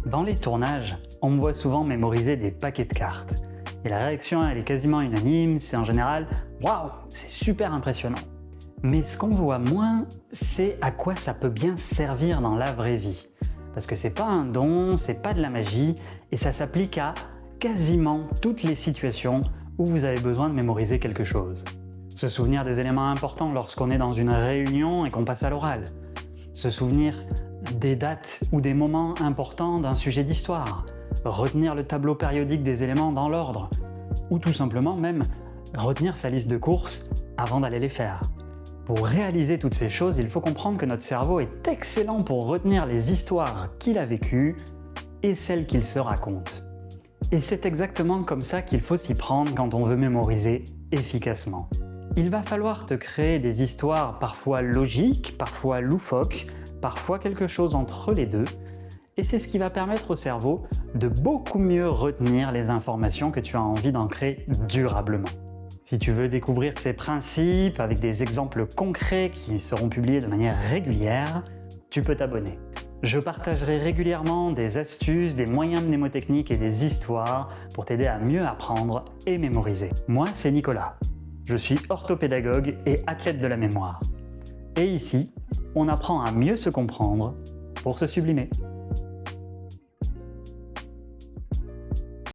Dans les tournages, on me voit souvent mémoriser des paquets de cartes. Et la réaction, elle est quasiment unanime, c'est en général « Waouh, c'est super impressionnant !» Mais ce qu'on voit moins, c'est à quoi ça peut bien servir dans la vraie vie. Parce que c'est pas un don, c'est pas de la magie, et ça s'applique à quasiment toutes les situations où vous avez besoin de mémoriser quelque chose. Se souvenir des éléments importants lorsqu'on est dans une réunion et qu'on passe à l'oral. Se souvenir des dates ou des moments importants d'un sujet d'histoire. Retenir le tableau périodique des éléments dans l'ordre. Ou tout simplement même retenir sa liste de courses avant d'aller les faire. Pour réaliser toutes ces choses, il faut comprendre que notre cerveau est excellent pour retenir les histoires qu'il a vécues et celles qu'il se raconte. Et c'est exactement comme ça qu'il faut s'y prendre quand on veut mémoriser efficacement. Il va falloir te créer des histoires parfois logiques, parfois loufoques, parfois quelque chose entre les deux, et c'est ce qui va permettre au cerveau de beaucoup mieux retenir les informations que tu as envie d'ancrer durablement. Si tu veux découvrir ces principes avec des exemples concrets qui seront publiés de manière régulière, tu peux t'abonner. Je partagerai régulièrement des astuces, des moyens mnémotechniques et des histoires pour t'aider à mieux apprendre et mémoriser. Moi, c'est Nicolas. Je suis orthopédagogue et athlète de la mémoire. Et ici, on apprend à mieux se comprendre pour se sublimer.